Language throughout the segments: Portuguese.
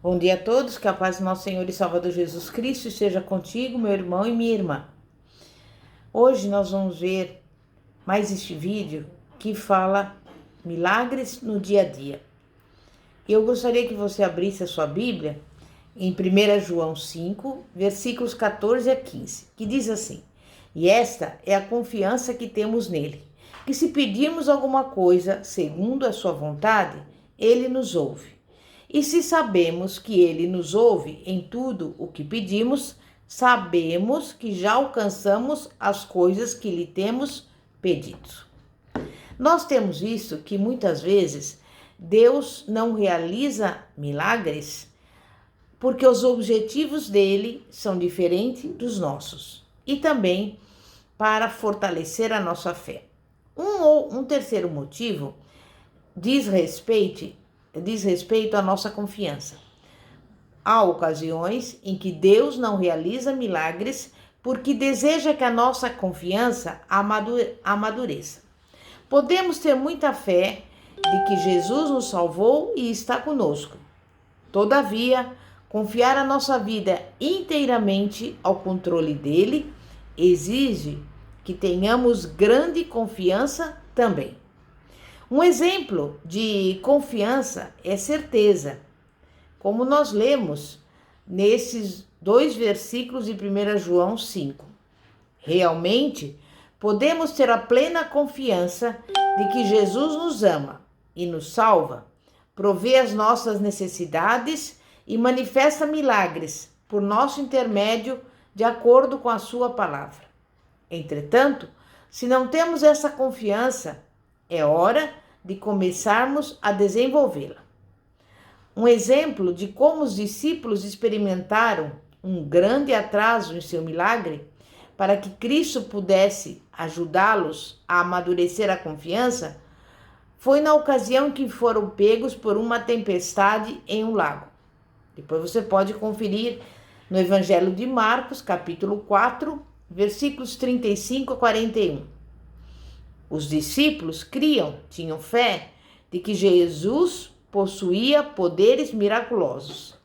Bom dia a todos, que a paz do nosso Senhor e Salvador Jesus Cristo esteja contigo, meu irmão e minha irmã. Hoje nós vamos ver mais este vídeo que fala milagres no dia a dia. Eu gostaria que você abrisse a sua Bíblia em 1 João 5, versículos 14 a 15, que diz assim: E esta é a confiança que temos nele, que se pedirmos alguma coisa segundo a sua vontade, ele nos ouve. E se sabemos que ele nos ouve em tudo o que pedimos, sabemos que já alcançamos as coisas que lhe temos pedido. Nós temos visto que muitas vezes Deus não realiza milagres porque os objetivos dele são diferentes dos nossos e também para fortalecer a nossa fé. Um terceiro motivo diz respeito à nossa confiança. Há ocasiões em que Deus não realiza milagres porque deseja que a nossa confiança amadureça. Podemos ter muita fé de que Jesus nos salvou e está conosco. Todavia, confiar a nossa vida inteiramente ao controle dele exige que tenhamos grande confiança também. Um exemplo de confiança é certeza, como nós lemos nesses dois versículos de 1 João 5. Realmente, podemos ter a plena confiança de que Jesus nos ama e nos salva, provê as nossas necessidades e manifesta milagres por nosso intermédio, de acordo com a sua palavra. Entretanto, se não temos essa confiança, é hora de começarmos a desenvolvê-la. Um exemplo de como os discípulos experimentaram um grande atraso em seu milagre, para que Cristo pudesse ajudá-los a amadurecer a confiança, foi na ocasião em que foram pegos por uma tempestade em um lago. Depois você pode conferir no Evangelho de Marcos, capítulo 4, versículos 35 a 41. Os discípulos tinham fé de que Jesus possuía poderes miraculosos.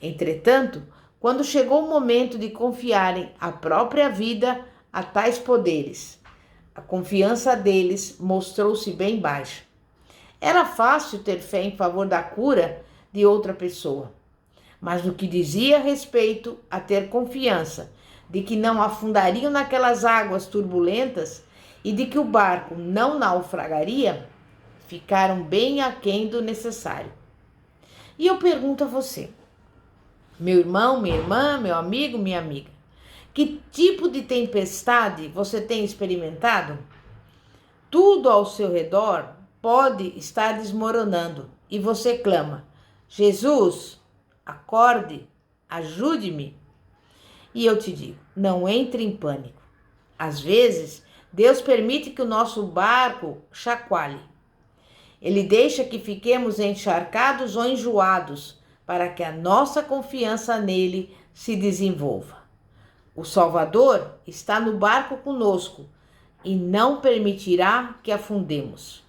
Entretanto, quando chegou o momento de confiarem a própria vida a tais poderes, a confiança deles mostrou-se bem baixa. Era fácil ter fé em favor da cura de outra pessoa, mas no que dizia respeito a ter confiança de que não afundariam naquelas águas turbulentas e de que o barco não naufragaria, ficaram bem aquém do necessário. E eu pergunto a você, meu irmão, minha irmã, meu amigo, minha amiga, que tipo de tempestade você tem experimentado? Tudo ao seu redor pode estar desmoronando e você clama: Jesus, acorde, ajude-me. E eu te digo, não entre em pânico. Às vezes, Deus permite que o nosso barco chacoalhe. Ele deixa que fiquemos encharcados ou enjoados para que a nossa confiança nele se desenvolva. O Salvador está no barco conosco e não permitirá que afundemos.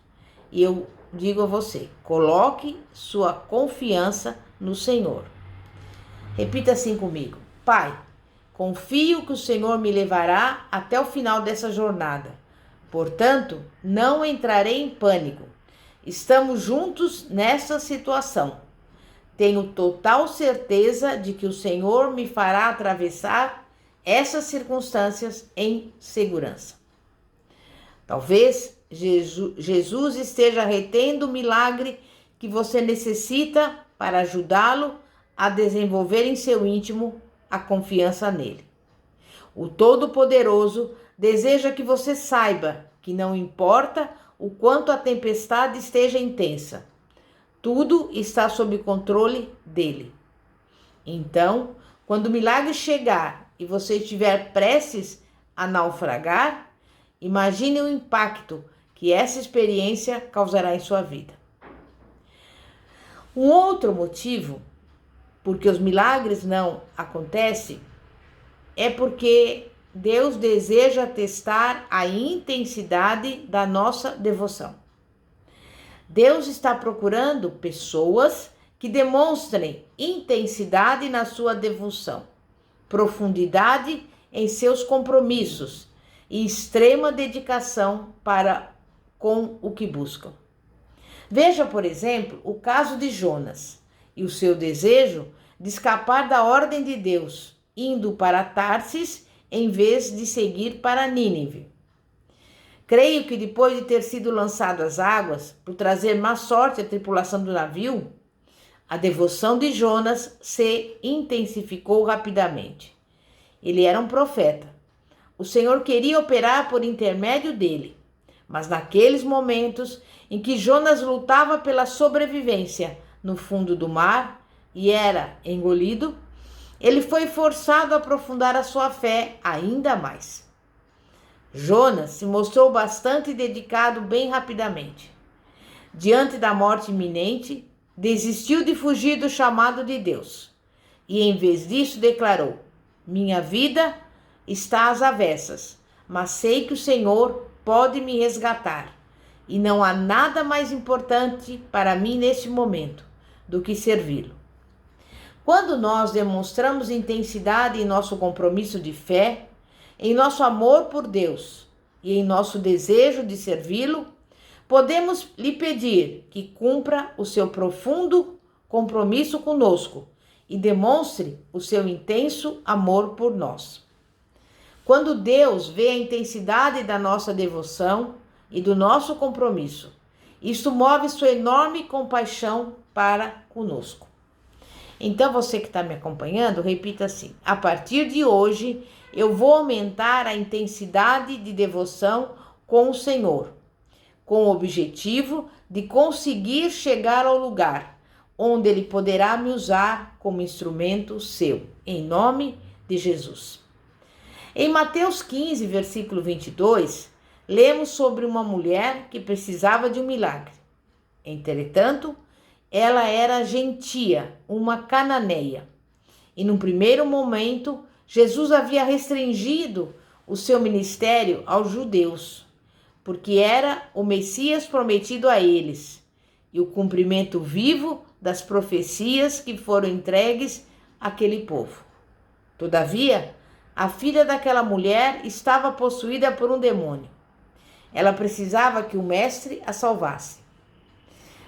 E eu digo a você, coloque sua confiança no Senhor. Repita assim comigo: Pai, confio que o Senhor me levará até o final dessa jornada. Portanto, não entrarei em pânico. Estamos juntos nessa situação. Tenho total certeza de que o Senhor me fará atravessar essas circunstâncias em segurança. Talvez Jesus esteja retendo o milagre que você necessita para ajudá-lo a desenvolver em seu íntimo a confiança nele. O Todo-Poderoso deseja que você saiba que não importa o quanto a tempestade esteja intensa, tudo está sob controle dele. Então, quando o milagre chegar e você estiver prestes a naufragar, imagine o impacto que essa experiência causará em sua vida. Um outro motivo porque os milagres não acontecem é porque Deus deseja testar a intensidade da nossa devoção. Deus está procurando pessoas que demonstrem intensidade na sua devoção, profundidade em seus compromissos e extrema dedicação para com o que buscam. Veja, por exemplo, o caso de Jonas e o seu desejo de escapar da ordem de Deus, indo para Tarsis em vez de seguir para Nínive. Creio que depois de ter sido lançado às águas, por trazer má sorte à tripulação do navio, a devoção de Jonas se intensificou rapidamente. Ele era um profeta. O Senhor queria operar por intermédio dele, mas naqueles momentos em que Jonas lutava pela sobrevivência no fundo do mar e era engolido, ele foi forçado a aprofundar a sua fé ainda mais. Jonas se mostrou bastante dedicado bem rapidamente. Diante da morte iminente, desistiu de fugir do chamado de Deus e, em vez disso, declarou: minha vida está às avessas, mas sei que o Senhor pode me resgatar e não há nada mais importante para mim neste momento do que servi-lo. Quando nós demonstramos intensidade em nosso compromisso de fé, em nosso amor por Deus e em nosso desejo de servi-lo, podemos lhe pedir que cumpra o seu profundo compromisso conosco e demonstre o seu intenso amor por nós. Quando Deus vê a intensidade da nossa devoção e do nosso compromisso, isso move sua enorme compaixão para conosco. Então, você que está me acompanhando, repita assim: a partir de hoje, eu vou aumentar a intensidade de devoção com o Senhor, com o objetivo de conseguir chegar ao lugar onde Ele poderá me usar como instrumento seu, em nome de Jesus. Em Mateus 15, versículo 22, lemos sobre uma mulher que precisava de um milagre. Entretanto, ela era gentia, uma cananeia. E num primeiro momento, Jesus havia restringido o seu ministério aos judeus, porque era o Messias prometido a eles e o cumprimento vivo das profecias que foram entregues àquele povo. Todavia, a filha daquela mulher estava possuída por um demônio. Ela precisava que o mestre a salvasse.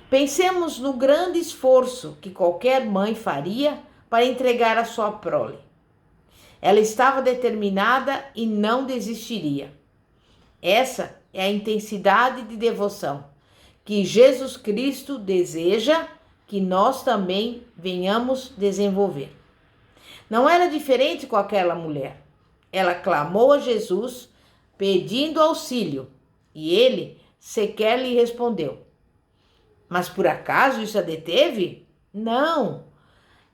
Pensemos no grande esforço que qualquer mãe faria para entregar a sua prole. Ela estava determinada e não desistiria. Essa é a intensidade de devoção que Jesus Cristo deseja que nós também venhamos desenvolver. Não era diferente com aquela mulher. Ela clamou a Jesus pedindo auxílio e ele sequer lhe respondeu. Mas por acaso isso a deteve? Não.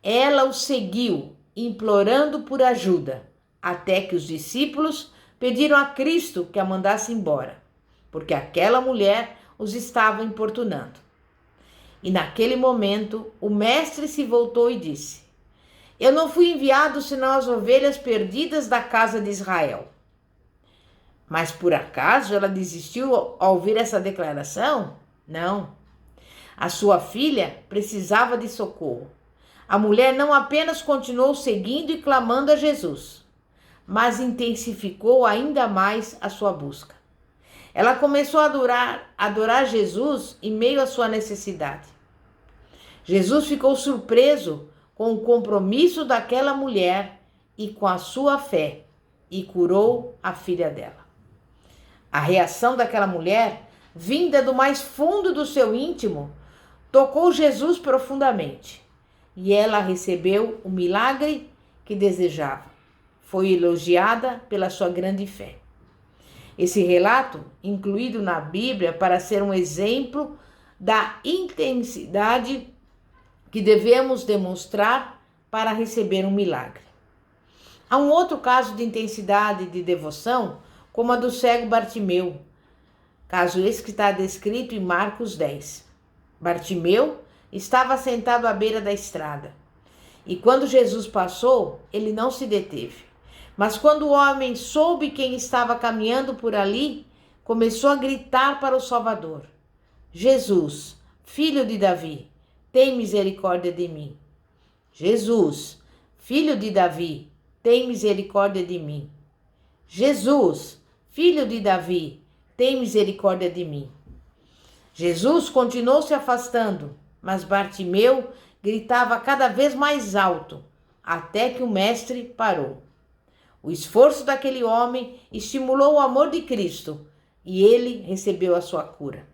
Ela o seguiu, implorando por ajuda, até que os discípulos pediram a Cristo que a mandasse embora, porque aquela mulher os estava importunando. E naquele momento, o mestre se voltou e disse: eu não fui enviado senão as ovelhas perdidas da casa de Israel. Mas por acaso ela desistiu ao ouvir essa declaração? Não. A sua filha precisava de socorro. A mulher não apenas continuou seguindo e clamando a Jesus, mas intensificou ainda mais a sua busca. Ela começou a adorar Jesus em meio à sua necessidade. Jesus ficou surpreso com o compromisso daquela mulher e com a sua fé e curou a filha dela. A reação daquela mulher, vinda do mais fundo do seu íntimo, tocou Jesus profundamente e ela recebeu o milagre que desejava. Foi elogiada pela sua grande fé. Esse relato, incluído na Bíblia para ser um exemplo da intensidade que devemos demonstrar para receber um milagre. Há um outro caso de intensidade de devoção, como a do cego Bartimeu, caso esse que está descrito em Marcos 10. Bartimeu estava sentado à beira da estrada, e quando Jesus passou, ele não se deteve. Mas quando o homem soube quem estava caminhando por ali, começou a gritar para o Salvador: Jesus, filho de Davi, tem misericórdia de mim. Jesus, filho de Davi, tem misericórdia de mim. Jesus, filho de Davi, tem misericórdia de mim. Jesus continuou se afastando, mas Bartimeu gritava cada vez mais alto, até que o mestre parou. O esforço daquele homem estimulou o amor de Cristo e ele recebeu a sua cura.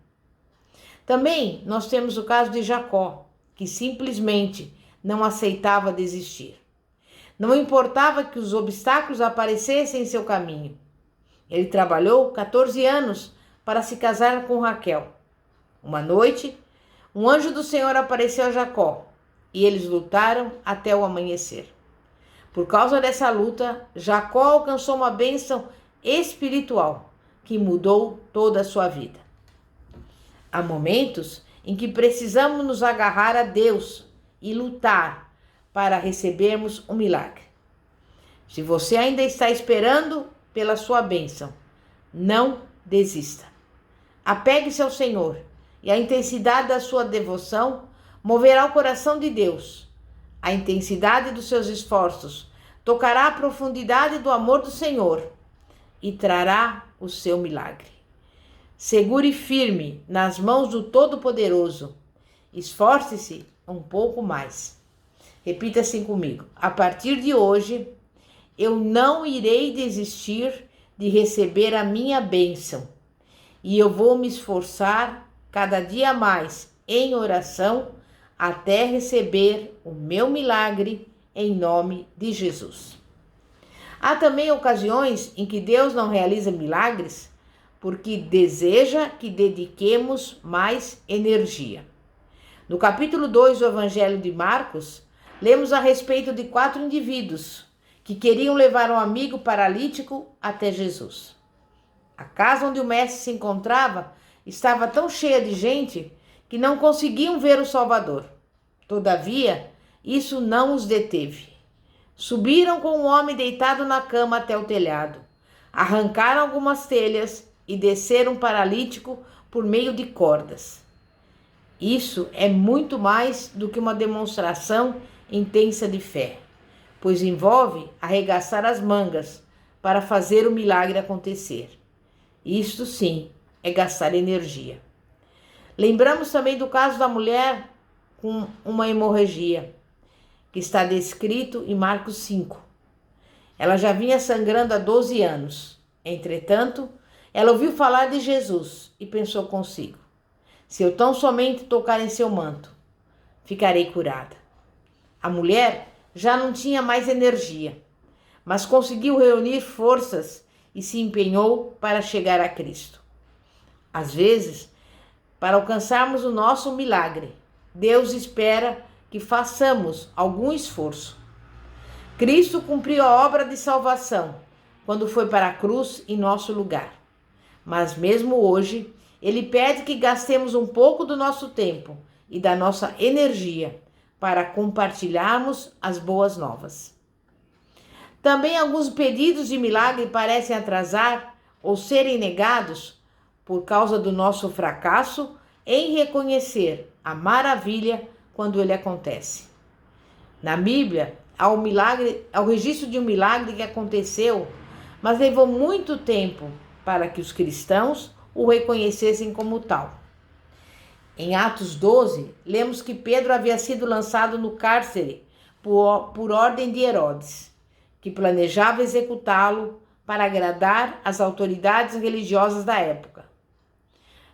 Também nós temos o caso de Jacó, que simplesmente não aceitava desistir. Não importava que os obstáculos aparecessem em seu caminho. Ele trabalhou 14 anos para se casar com Raquel. Uma noite, um anjo do Senhor apareceu a Jacó e eles lutaram até o amanhecer. Por causa dessa luta, Jacó alcançou uma bênção espiritual que mudou toda a sua vida. Há momentos em que precisamos nos agarrar a Deus e lutar para recebermos um milagre. Se você ainda está esperando pela sua bênção, não desista. Apegue-se ao Senhor e a intensidade da sua devoção moverá o coração de Deus. A intensidade dos seus esforços tocará a profundidade do amor do Senhor e trará o seu milagre. Segure firme nas mãos do Todo-Poderoso. Esforce-se um pouco mais. Repita assim comigo. A partir de hoje, eu não irei desistir de receber a minha bênção. E eu vou me esforçar cada dia mais em oração até receber o meu milagre em nome de Jesus. Há também ocasiões em que Deus não realiza milagres porque deseja que dediquemos mais energia. No capítulo 2 do Evangelho de Marcos, lemos a respeito de 4 indivíduos que queriam levar um amigo paralítico até Jesus. A casa onde o mestre se encontrava estava tão cheia de gente que não conseguiam ver o Salvador. Todavia, isso não os deteve. Subiram com o homem deitado na cama até o telhado, arrancaram algumas telhas e desceram um paralítico por meio de cordas. Isso é muito mais do que uma demonstração intensa de fé, pois envolve arregaçar as mangas para fazer o milagre acontecer. Isto sim é gastar energia. Lembramos também do caso da mulher com uma hemorragia, que está descrito em Marcos 5. Ela já vinha sangrando há 12 anos. Entretanto, ela ouviu falar de Jesus e pensou consigo: se eu tão somente tocar em seu manto, ficarei curada. A mulher já não tinha mais energia, mas conseguiu reunir forças e se empenhou para chegar a Cristo. Às vezes, para alcançarmos o nosso milagre, Deus espera que façamos algum esforço. Cristo cumpriu a obra de salvação quando foi para a cruz em nosso lugar. Mas mesmo hoje, Ele pede que gastemos um pouco do nosso tempo e da nossa energia para compartilharmos as boas novas. Também alguns pedidos de milagre parecem atrasar ou serem negados por causa do nosso fracasso em reconhecer a maravilha quando ele acontece. Na Bíblia, há o registro de um milagre que aconteceu, mas levou muito tempo para que os cristãos o reconhecessem como tal. Em Atos 12, lemos que Pedro havia sido lançado no cárcere por ordem de Herodes, que planejava executá-lo para agradar as autoridades religiosas da época.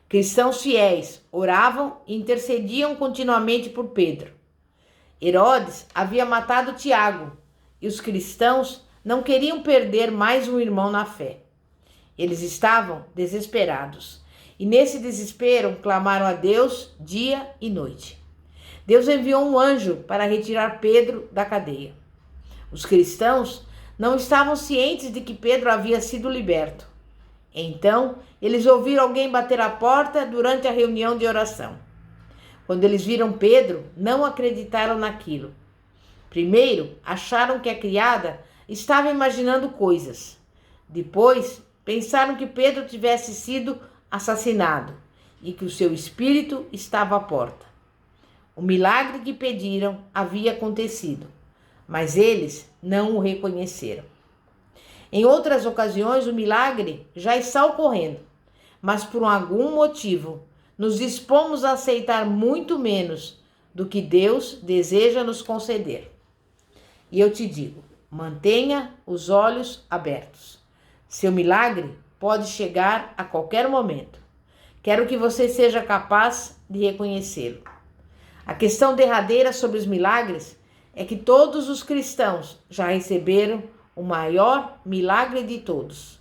Cristãos fiéis oravam e intercediam continuamente por Pedro. Herodes havia matado Tiago e os cristãos não queriam perder mais um irmão na fé. Eles estavam desesperados e nesse desespero clamaram a Deus dia e noite. Deus enviou um anjo para retirar Pedro da cadeia. Os cristãos não estavam cientes de que Pedro havia sido liberto. Então, eles ouviram alguém bater a porta durante a reunião de oração. Quando eles viram Pedro, não acreditaram naquilo. Primeiro, acharam que a criada estava imaginando coisas. Depois, pensaram que Pedro tivesse sido assassinado e que o seu espírito estava à porta. O milagre que pediram havia acontecido, mas eles não o reconheceram. Em outras ocasiões, o milagre já está ocorrendo, mas por algum motivo nos dispomos a aceitar muito menos do que Deus deseja nos conceder. E eu te digo, mantenha os olhos abertos. Seu milagre pode chegar a qualquer momento. Quero que você seja capaz de reconhecê-lo. A questão derradeira sobre os milagres é que todos os cristãos já receberam o maior milagre de todos.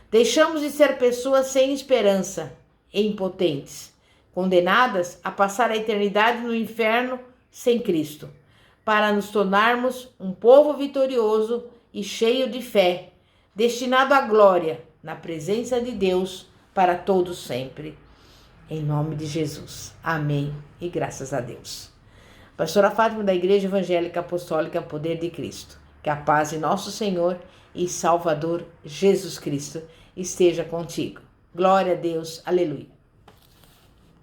Deixamos de ser pessoas sem esperança e impotentes, condenadas a passar a eternidade no inferno sem Cristo, para nos tornarmos um povo vitorioso e cheio de fé, destinado à glória na presença de Deus para todos sempre. Em nome de Jesus. Amém e graças a Deus. Pastora Fátima da Igreja Evangélica Apostólica Poder de Cristo. Que a paz de nosso Senhor e Salvador Jesus Cristo esteja contigo. Glória a Deus. Aleluia.